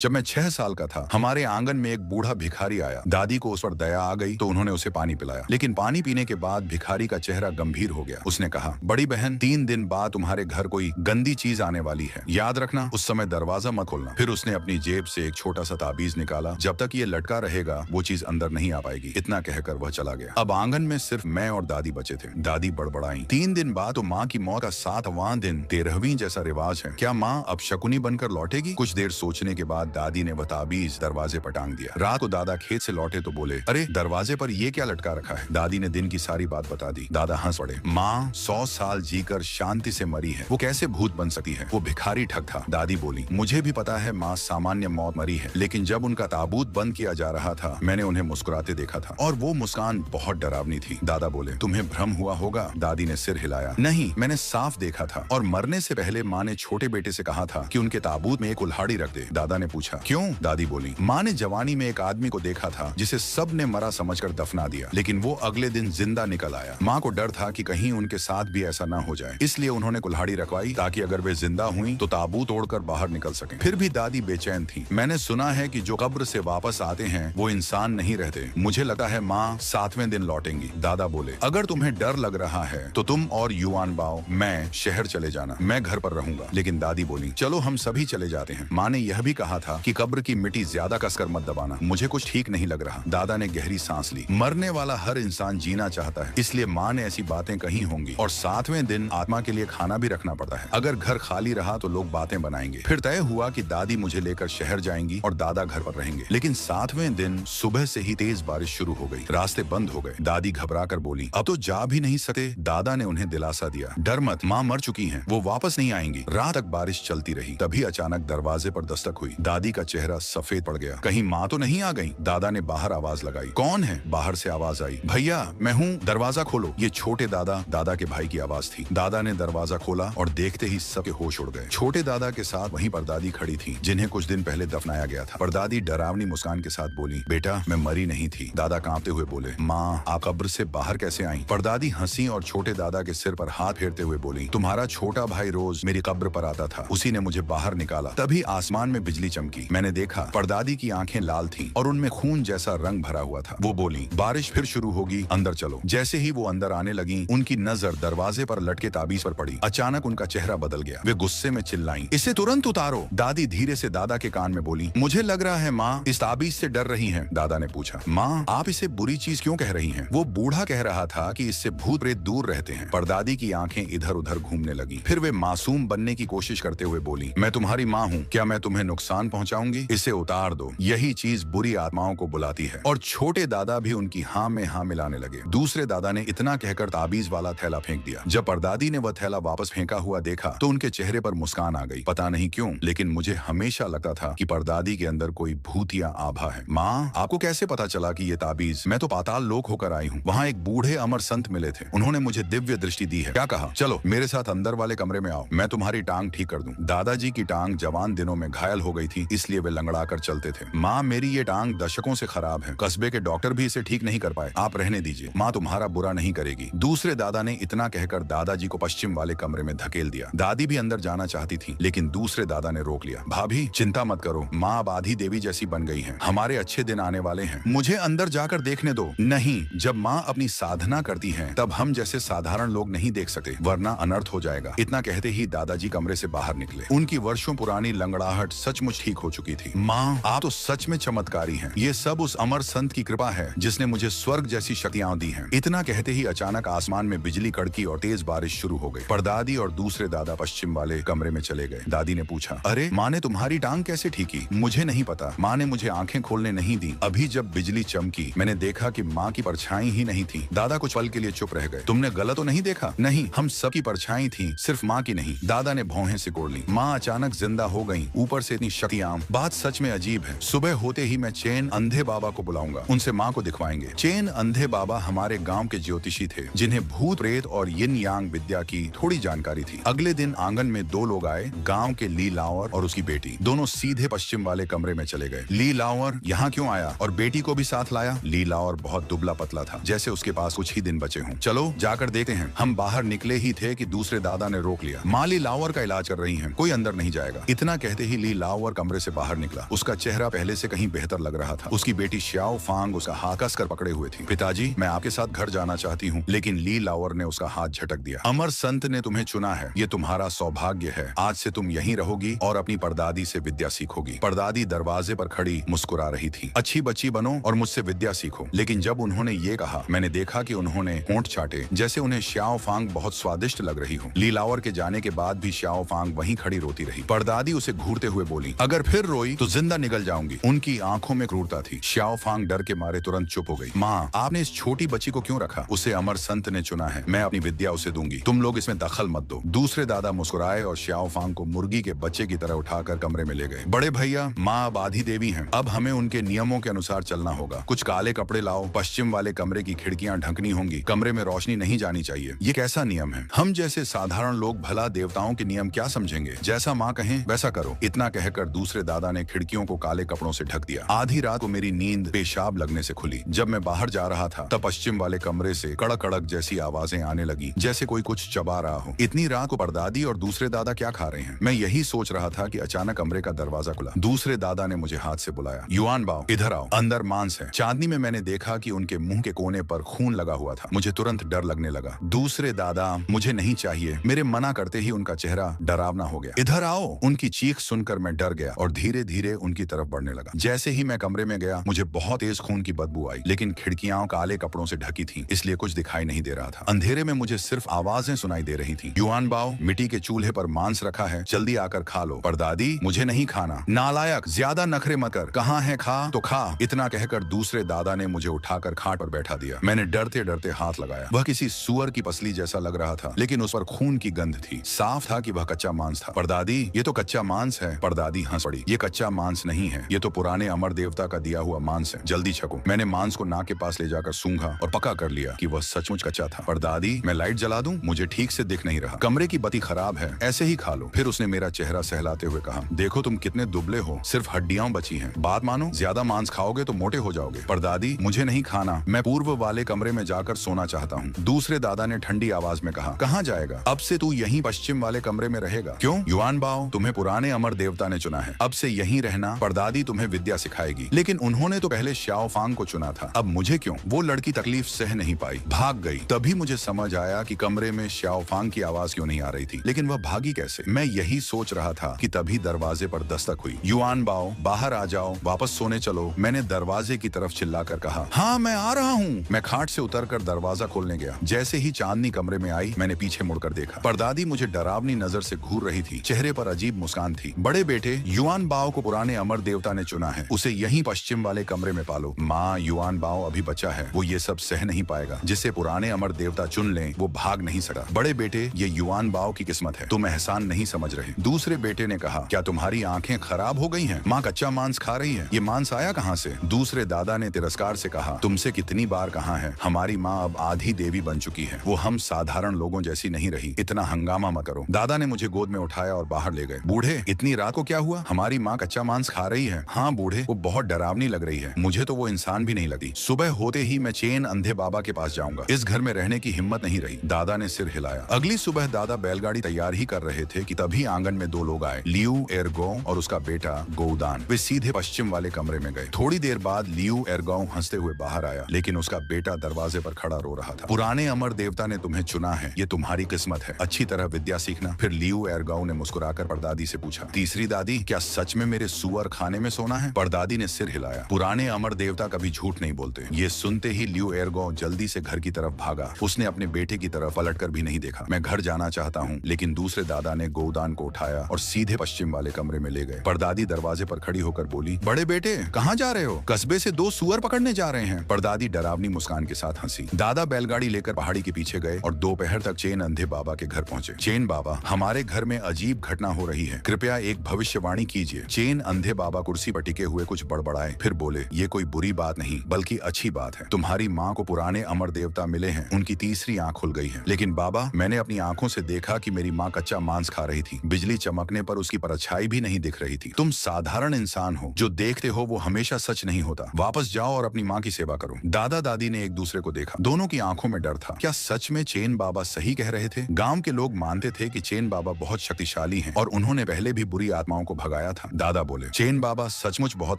जब मैं 6 साल का था, हमारे आंगन में एक बूढ़ा भिखारी आया। दादी को उस पर दया आ गई तो उन्होंने उसे पानी पिलाया, लेकिन पानी पीने के बाद भिखारी का चेहरा गंभीर हो गया। उसने कहा, बड़ी बहन, 3 दिन बाद तुम्हारे घर कोई गंदी चीज आने वाली है, याद रखना उस समय दरवाजा मत खोलना। फिर उसने अपनी जेब से एक छोटा सा ताबीज निकाला, जब तक ये लटका रहेगा वो चीज अंदर नहीं आ पाएगी। इतना कहकर वह चला गया। अब आंगन में सिर्फ मैं और दादी बचे थे। दादी बड़बड़ाई, 3 दिन बाद तो माँ की मौत का 7वां दिन 13वीं जैसा रिवाज है, क्या माँ अब शकुनी बनकर लौटेगी? कुछ देर सोचने के बाद दादी ने वह ताबीज दरवाजे पर टांग दिया। रात को दादा खेत से लौटे तो बोले, अरे दरवाजे पर ये क्या लटका रखा है? दादी ने दिन की सारी बात बता दी। दादा हंस पड़े, माँ 100 साल जीकर शांति से मरी है, वो कैसे भूत बन सकती है? वो भिखारी ठग था। दादी बोली, मुझे भी पता है माँ सामान्य मौत मरी है, लेकिन जब उनका ताबूत बंद किया जा रहा था मैंने उन्हें मुस्कुराते देखा था और वो मुस्कान बहुत डरावनी थी। दादा बोले, तुम्हें भ्रम हुआ होगा। दादी ने सिर हिलाया, नहीं, मैंने साफ देखा था और मरने से पहले माँ ने छोटे बेटे से कहा था कि उनके ताबूत में एक कुल्हाड़ी रख दे। दादा ने पूछा, क्यों? दादी बोली, माँ ने जवानी में एक आदमी को देखा था जिसे सब ने मरा समझकर दफना दिया, लेकिन वो अगले दिन जिंदा निकल आया। माँ को डर था कि कहीं उनके साथ भी ऐसा ना हो जाए, इसलिए उन्होंने कुल्हाड़ी रखवाई ताकि अगर वे जिंदा हुई तो ताबूत तोड़कर बाहर निकल सकें। फिर भी दादी बेचैन थी। मैंने सुना है कि जो कब्र से वापस आते हैं वो इंसान नहीं रहते। मुझे लगता है माँ 7वें दिन लौटेंगी। दादा बोले, अगर तुम्हें डर लग रहा है तो तुम और युआन बाओ मैं शहर चले जाना, मैं घर पर रहूंगा। लेकिन दादी बोली, चलो हम सभी चले जाते हैं। माँ ने यह भी कहा था कि कब्र की मिट्टी ज्यादा कसकर मत दबाना, मुझे कुछ ठीक नहीं लग रहा। दादा ने गहरी सांस ली। मरने वाला हर इंसान जीना चाहता है, इसलिए माँ ने ऐसी बातें कही होंगी। और 7वें दिन आत्मा के लिए खाना भी रखना पड़ता है, अगर घर खाली रहा तो लोग बातें बनाएंगे। फिर तय हुआ कि दादी मुझे लेकर शहर जाएंगी और दादा घर पर रहेंगे। लेकिन 7वें दिन सुबह से ही तेज बारिश शुरू हो गई, रास्ते बंद हो गए। दादी घबरा कर बोली, अब तो जा भी नहीं सकते। दादा ने उन्हें दिलासा दिया, डर मत, माँ मर चुकी हैं, वो वापस नहीं आएंगी। रात तक बारिश चलती रही। तभी अचानक दरवाजे पर दस्तक हुई। दादी का चेहरा सफेद पड़ गया, कहीं माँ तो नहीं आ गई? दादा ने बाहर आवाज लगाई, कौन है? बाहर से आवाज आई, भैया मैं हूँ, दरवाजा खोलो। ये छोटे दादा के भाई की आवाज थी। दादा ने दरवाजा खोला और देखते ही सबके होश उड़ गए। छोटे दादा के साथ वहीं परदादी खड़ी थी, जिन्हें कुछ दिन पहले दफनाया गया था। परदादी डरावनी मुस्कान के साथ बोली, बेटा मैं मरी नहीं थी। दादा कांपते हुए बोले, माँ आप कब्र से बाहर कैसे आई? परदादी हंसी और छोटे दादा के सिर पर हाथ फेरते हुए बोली, तुम्हारा छोटा भाई रोज मेरी कब्र पर आता था, उसी ने मुझे बाहर निकाला। तभी आसमान में बिजली चमकी, मैंने देखा। परदादी की आंखें लाल थीं और उनमें खून जैसा रंग भरा हुआ था। वो बोली, बारिश फिर शुरू होगी, अंदर चलो। जैसे ही वो अंदर आने लगी, उनकी नजर दरवाजे पर लटके ताबीज पर पड़ी। अचानक उनका चेहरा बदल गया। वे गुस्से में चिल्लाईं, इसे तुरंत उतारो। दादी धीरे से दादा के कान में बोली, मुझे लग रहा है माँ इस ताबीज से डर रही हैं। दादा ने पूछा, माँ आप इसे बुरी चीज क्यों कह रही हैं? वो बूढ़ा कह रहा था कि इससे भूत प्रेत दूर रहते हैं। परदादी की आंखें इधर उधर घूमने लगी। फिर वे मासूम बनने की कोशिश करते हुए बोली, मैं तुम्हारी माँ हूँ, क्या मैं तुम्हें नुकसान पहुँचाऊंगी? इसे उतार दो, यही चीज बुरी आत्माओं को बुलाती है। और छोटे दादा भी उनकी हाँ में हाँ मिलाने लगे। दूसरे दादा ने इतना कहकर ताबीज वाला थैला फेंक दिया। जब परदादी ने वह थैला वापस फेंका हुआ देखा तो उनके चेहरे पर मुस्कान आ गई। पता नहीं क्यों, लेकिन मुझे हमेशा लगता था कि परदादी के अंदर कोई भूत या आभा है। माँ आपको कैसे पता चला कि ये ताबीज? मैं तो पाताल लोक होकर आई हूँ, वहाँ एक बूढ़े अमर संत मिले थे, उन्होंने मुझे दिव्य दृष्टि दी है। क्या कहा, चलो मेरे साथ अंदर वाले कमरे में आओ, मैं तुम्हारी टांग ठीक कर दूं। दादाजी की टांग जवान दिनों में घायल हो गई थी, इसलिए वे लंगड़ा कर चलते थे। माँ मेरी ये टांग दशकों से खराब है, कस्बे के डॉक्टर भी इसे ठीक नहीं कर पाए, आप रहने दीजिए, माँ तुम्हारा बुरा नहीं करेगी। दूसरे दादा ने इतना कहकर दादाजी को पश्चिम वाले कमरे में धकेल दिया। दादी भी अंदर जाना चाहती थी, लेकिन दूसरे दादा ने रोक लिया। भाभी चिंता मत करो, माँ अब आधी देवी जैसी बन गई है, हमारे अच्छे दिन आने वाले हैं, मुझे अंदर जाकर देखने दो। नहीं, जब माँ अपनी साधना करती है तब हम जैसे साधारण लोग नहीं देख सकते, वरना अनर्थ हो जाएगा। इतना कहते ही दादाजी कमरे से बाहर निकले। उनकी वर्षों पुरानी लंगड़ाहट सचमुच ठीक हो चुकी थी। माँ आप तो सच में चमत्कारी हैं, ये सब उस अमर संत की कृपा है जिसने मुझे स्वर्ग जैसी शक्तियां दी हैं। इतना कहते ही अचानक आसमान में बिजली कड़की और तेज बारिश शुरू हो गई। परदादी और दूसरे दादा पश्चिम वाले कमरे में चले गए। दादी ने पूछा, अरे माँ ने तुम्हारी टांग कैसे ठीक की? मुझे नहीं पता, माँ ने मुझे आंखें खोलने नहीं दी। अभी जब बिजली चमकी मैंने देखा कि माँ की परछाई ही नहीं थी। दादा कुछ पल के लिए चुप रह गए। तुमने गलत तो नहीं देखा? नहीं, हम सबकी परछाई थी, सिर्फ माँ की नहीं। दादा ने भौहें सिकोड़ ली। माँ अचानक जिंदा हो गई, ऊपर से इतनी शक्तियां। बात सच में अजीब है। सुबह होते ही मैं चैन अंधे बाबा को बुलाऊंगा, उनसे माँ को दिखवाएंगे। चैन अंधे बाबा हमारे गांव के ज्योतिषी थे, जिन्हें भूत प्रेत और यिन यांग विद्या की थोड़ी जानकारी थी। अगले दिन आंगन में 2 लोग आए, गांव के ली लावर और उसकी बेटी। दोनों सीधे पश्चिम वाले कमरे में चले गए। ली लावर यहाँ क्यों आया और बेटी को भी साथ लाया? ली लावर बहुत दुबला पतला था, जैसे उसके पास कुछ ही दिन बचे हों। चलो जाकर देखते हैं। हम बाहर निकले ही थे कि दूसरे दादा ने रोक लिया। माँ ली लावर का इलाज कर रही हैं, कोई अंदर नहीं जाएगा। इतना कहते ही ली लावर कमरे कमरे से बाहर निकला। उसका चेहरा पहले से कहीं बेहतर लग रहा था। उसकी बेटी श्याओ फांग उसका हाथ कसकर पकड़े हुए थी। पिताजी, मैं आपके साथ घर जाना चाहती हूँ, लेकिन ली लाओर ने उसका हाथ झटक दिया। अमर संत ने तुम्हें चुना है, ये तुम्हारा सौभाग्य है। आज से तुम यहीं रहोगी और अपनी परदादी से विद्या सीखोगी। परदादी दरवाजे पर खड़ी मुस्कुरा रही थी। अच्छी बच्ची बनो और मुझसे विद्या सीखो। लेकिन जब उन्होंने ये कहा, मैंने देखा कि उन्होंने होंठ चाटे, जैसे उन्हें श्याओ फांग बहुत स्वादिष्ट लग रही हो। ली लाओर के जाने के बाद भी श्याओ फांग वहीं खड़ी रोती रही। परदादी उसे घूरते हुए बोली, अगर फिर रोई तो जिंदा निकल जाऊंगी। उनकी आंखों में क्रूरता थी। श्याओ फांग डर के मारे तुरंत चुप हो गई। माँ, आपने इस छोटी बच्ची को क्यों रखा? उसे अमर संत ने चुना है, मैं अपनी विद्या उसे दूंगी, तुम लोग इसमें दखल मत दो। दूसरे दादा मुस्कुराए और श्याओ फांग को मुर्गी के बच्चे की तरह उठाकर कमरे में ले गए। बड़े भैया, माँ अब आधी देवी हैं, अब हमें उनके नियमों के अनुसार चलना होगा। कुछ काले कपड़े लाओ, पश्चिम वाले कमरे की खिड़कियां ढकनी होंगी, कमरे में रोशनी नहीं जानी चाहिए। ये कैसा नियम है? हम जैसे साधारण लोग भला देवताओं के नियम क्या समझेंगे? जैसा माँ कहें वैसा करो। इतना कहकर दूसरे दादा ने खिड़कियों को काले कपड़ों से ढक दिया। आधी रात को मेरी नींद पेशाब लगने से खुली। जब मैं बाहर जा रहा था तब पश्चिम वाले कमरे से कड़क कड़क जैसी आवाजें आने लगी, जैसे कोई कुछ चबा रहा हो। इतनी रात को परदादी और दूसरे दादा क्या खा रहे हैं? मैं यही सोच रहा था कि अचानक कमरे का दरवाजा खुला। दूसरे दादा ने मुझे हाथ से बुलाया, युआन बाओ, इधर आओ, अंदर मांस है। चांदनी में मैंने देखा कि उनके मुंह के कोने पर खून लगा हुआ था। मुझे तुरंत डर लगने लगा। दूसरे दादा, मुझे नहीं चाहिए। मेरे मना करते ही उनका चेहरा डरावना हो गया। इधर आओ। उनकी चीख सुनकर मैं डर गया और धीरे धीरे उनकी तरफ बढ़ने लगा। जैसे ही मैं कमरे में गया, मुझे बहुत तेज खून की बदबू आई, लेकिन खिड़कियां काले कपड़ों से ढकी थी, इसलिए कुछ दिखाई नहीं दे रहा था। अंधेरे में मुझे सिर्फ आवाजें सुनाई दे रही थी। युआन बाओ, मिट्टी के चूल्हे पर मांस रखा है, जल्दी आकर खा लो। परदादी, मुझे नहीं खाना। नालायक, ज्यादा नखरे मत कर। कहाँ है, खा तो खा। इतना कहकर दूसरे दादा ने मुझे उठाकर खाट पर बैठा दिया। मैंने डरते डरते हाथ लगाया। वह किसी सुअर की पसली जैसा लग रहा था, लेकिन उस पर खून की गंध थी। साफ था कि वह कच्चा मांस था। परदादी, ये तो कच्चा मांस है। परदादी हंस पड़ी। ये कच्चा मांस नहीं है, ये तो पुराने अमर देवता का दिया हुआ मांस है, जल्दी छको। मैंने मांस को नाक के पास ले जाकर सूंघा और पक्का कर लिया कि वह सचमुच कच्चा था। परदादी, मैं लाइट जला दूं? मुझे ठीक से दिख नहीं रहा। कमरे की बत्ती खराब है, ऐसे ही खा लो। फिर उसने मेरा चेहरा सहलाते हुए कहा, देखो तुम कितने दुबले हो, सिर्फ हड्डियां बची हैं। बात मानो, ज्यादा मांस खाओगे तो मोटे हो जाओगे। परदादी, मुझे नहीं खाना, मैं पूर्व वाले कमरे में जाकर सोना चाहता हूँ। दूसरे दादा ने ठंडी आवाज में कहा, कहाँ जाएगा? अब से तू यहीं पश्चिम वाले कमरे में रहेगा। क्यों? युआन बाओ, तुम्हें पुराने अमर देवता ने चुना है, अब से यहीं रहना। परदादी तुम्हें विद्या सिखाएगी। लेकिन उन्होंने तो पहले श्याओ फांग को चुना था, अब मुझे क्यों? वो लड़की तकलीफ सह नहीं पाई, भाग गई। तभी मुझे समझ आया कि कमरे में श्याओ फांग की आवाज क्यों नहीं आ रही थी, लेकिन वह भागी कैसे? मैं यही सोच रहा था कि तभी दरवाजे पर दस्तक हुई। युआन बाओ, बाहर आ जाओ, वापस सोने चलो। मैंने दरवाजे की तरफ चिल्लाकर कहा, हाँ मैं आ रहा हूँ। मैं खाट से उतरकर दरवाजा खोलने गया। जैसे ही चांदनी कमरे में आई, मैंने पीछे मुड़कर देखा। परदादी मुझे डरावनी नजर से घूर रही थी, चेहरे पर अजीब मुस्कान थी। बड़े बेटे, युआन बाओ को पुराने अमर देवता ने चुना है, उसे यहीं पश्चिम वाले कमरे में पालो। माँ, युआन बाओ अभी बच्चा है, वो ये सब सह नहीं पाएगा। जिसे पुराने अमर देवता चुन लें, वो भाग नहीं सकता। बड़े बेटे, ये युआन बाओ की किस्मत है, तुम एहसान नहीं समझ रहे। दूसरे बेटे ने कहा, क्या तुम्हारी आंखें खराब हो गई हैं? माँ कच्चा मांस खा रही है, ये मांस आया कहाँ से? दूसरे दादा ने तिरस्कार से कहा, तुमसे कितनी बार कहा है, हमारी माँ अब आधी देवी बन चुकी है, वो हम साधारण लोगों जैसी नहीं रही। इतना हंगामा मत करो। दादा ने मुझे गोद में उठाया और बाहर ले गए। बूढ़े, इतनी रात को क्या हुआ? हमारी माँ कच्चा मांस खा रही है। हाँ बूढ़े, वो बहुत डरावनी लग रही है, मुझे तो वो इंसान भी नहीं लगती। सुबह होते ही मैं चेन अंधे बाबा के पास जाऊंगा, इस घर में रहने की हिम्मत नहीं रही। दादा ने सिर हिलाया। अगली सुबह दादा बैलगाड़ी तैयार ही कर रहे थे कि तभी आंगन में दो लोग आए, लियू एरगो और उसका बेटा गोउदान। वे सीधे पश्चिम वाले कमरे में गए। थोड़ी देर बाद लियू एरगो हंसते हुए बाहर आया, लेकिन उसका बेटा दरवाजे पर खड़ा रो रहा था। पुराने अमर देवता ने तुम्हें चुना है, ये तुम्हारी किस्मत है, अच्छी तरह विद्या सीखना। फिर लियू एरगो ने मुस्कुराकर परदादी से पूछा, तीसरी दादी, क्या सच में मेरे सुअर खाने में सोना है? परदादी ने सिर हिलाया। पुराने अमर देवता कभी झूठ नहीं बोलते। ये सुनते ही लियू एरगो जल्दी से घर की तरफ भागा। उसने अपने बेटे की तरफ पलटकर भी नहीं देखा। मैं घर जाना चाहता हूँ। लेकिन दूसरे दादा ने गोउदान को उठाया और सीधे पश्चिम वाले कमरे में ले गए। परदादी दरवाजे पर खड़ी होकर बोली, बड़े बेटे कहाँ जा रहे हो? कस्बे से दो सुअर पकड़ने जा रहे हैं। परदादी डरावनी मुस्कान के साथ हंसी। दादा बैलगाड़ी लेकर पहाड़ी के पीछे गए और दोपहर तक चेन अंधे बाबा के घर पहुंचे। चेन बाबा, हमारे घर में अजीब घटना हो रही है, कृपया एक भविष्यवाणी कीजिए। चेन अंधे बाबा कुर्सी पर टिके हुए कुछ बड़बड़ाए, फिर बोले, ये कोई बुरी बात नहीं बल्कि अच्छी बात है। तुम्हारी माँ को पुराने अमर देवता मिले हैं, उनकी तीसरी आंख खुल गई है। लेकिन बाबा, मैंने अपनी आंखों से देखा कि मेरी माँ कच्चा मांस खा रही थी। बिजली चमकने पर उसकी परछाई भी नहीं दिख रही थी। तुम साधारण इंसान हो, जो देखते हो वो हमेशा सच नहीं होता। वापस जाओ और अपनी माँ की सेवा करो। दादा दादी ने एक दूसरे को देखा। दोनों की आंखों में डर था। क्या सच में चेन बाबा सही कह रहे थे? गांव के लोग मानते थे कि चेन बाबा बहुत शक्तिशाली हैं और उन्होंने पहले भी बुरी आत्माओं को भगाया आया था। दादा बोले, चेन बाबा सचमुच बहुत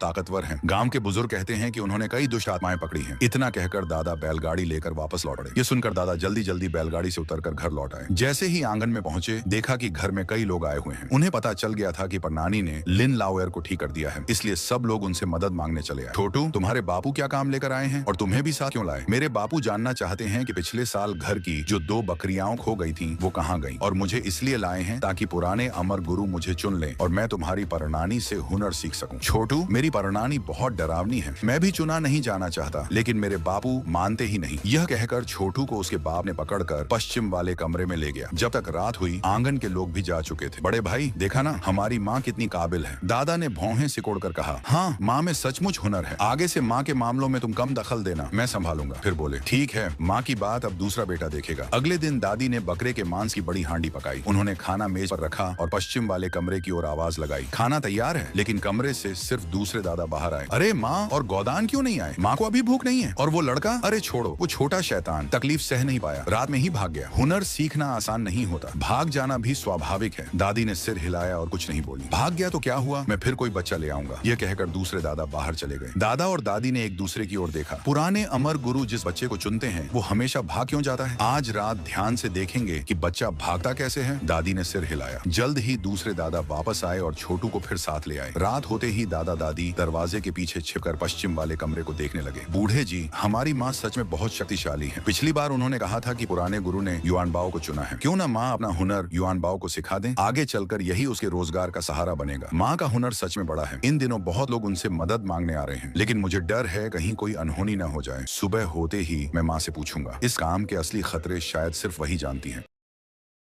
ताकतवर हैं। गांव के बुजुर्ग कहते हैं कि उन्होंने कई दुष्ट आत्माएं पकड़ी हैं। इतना कहकर दादा बैलगाड़ी लेकर वापस लौट पड़े। ये सुनकर दादा जल्दी जल्दी बैलगाड़ी से उतरकर घर लौट आए। जैसे ही आंगन में पहुंचे, देखा कि घर में कई लोग आए हुए हैं। उन्हें पता चल गया था कि परनानी ने लिन लाओयर को ठीक कर दिया है, इसलिए सब लोग उनसे मदद मांगने चले आए। छोटू, तुम्हारे बापू क्या काम लेकर आए हैं और तुम्हें भी साथ क्यों लाए? मेरे बापू जानना चाहते हैं कि पिछले साल घर की जो 2 बकरियां खो गई थीं, वो कहाँ गईं, और मुझे इसलिए लाए हैं ताकि पुराने अमर गुरु मुझे चुन लें और मैं तुम्हारी परनानी से हुनर सीख सकूं। छोटू, मेरी परनानी बहुत डरावनी है, मैं भी चुना नहीं जाना चाहता, लेकिन मेरे बापू मानते ही नहीं। यह कहकर छोटू को उसके बाप ने पकड़कर पश्चिम वाले कमरे में ले गया। जब तक रात हुई, आंगन के लोग भी जा चुके थे। बड़े भाई, देखा ना हमारी माँ कितनी काबिल है। दादा ने भौहें सिकोड़कर कहा, हाँ, माँ में सचमुच हुनर है। आगे से माँ के मामलों में तुम कम दखल देना, मैं संभालूंगा। फिर बोले, ठीक है, माँ की बात अब दूसरा बेटा देखेगा। अगले दिन दादी ने बकरे के मांस की बड़ी हांडी पकाई। उन्होंने खाना मेज पर रखा और पश्चिम वाले कमरे की ओर आवाज लगाई, खाना तैयार है। लेकिन कमरे से सिर्फ दूसरे दादा बाहर आए। अरे माँ और गोदान क्यों नहीं आए? माँ को अभी भूख नहीं है। और वो लड़का, अरे छोड़ो, वो छोटा शैतान तकलीफ सह नहीं पाया, रात में ही भाग गया। हुनर सीखना आसान नहीं होता, भाग जाना भी स्वाभाविक है। दादी ने सिर हिलाया और कुछ नहीं बोली। भाग गया तो क्या हुआ, मैं फिर कोई बच्चा ले आऊंगा। यह कहकर दूसरे दादा बाहर चले गए। दादा और दादी ने एक दूसरे की ओर देखा। पुराने अमर गुरु जिस बच्चे को चुनते हैं, वो हमेशा भाग क्यों जाता है? आज रात ध्यान से देखेंगे कि बच्चा भागता कैसे है। दादी ने सिर हिलाया। जल्द ही दूसरे दादा वापस आए और छोटू को फिर साथ ले आए। रात होते ही दादा दादी दरवाजे के पीछे छिपकर पश्चिम वाले कमरे को देखने लगे। बूढ़े जी, हमारी माँ सच में बहुत शक्तिशाली है। पिछली बार उन्होंने कहा था कि पुराने गुरु ने युआन बाओ को चुना है। क्यों ना माँ अपना हुनर युआन बाओ को सिखा दें? आगे चलकर यही उसके रोजगार का सहारा बनेगा। माँ का हुनर सच में बड़ा है। इन दिनों बहुत लोग उनसे मदद मांगने आ रहे हैं, लेकिन मुझे डर है कहीं कोई अनहोनी न हो जाए। सुबह होते ही मैं माँ से पूछूंगा। इस काम के असली खतरे शायद सिर्फ वही जानती है।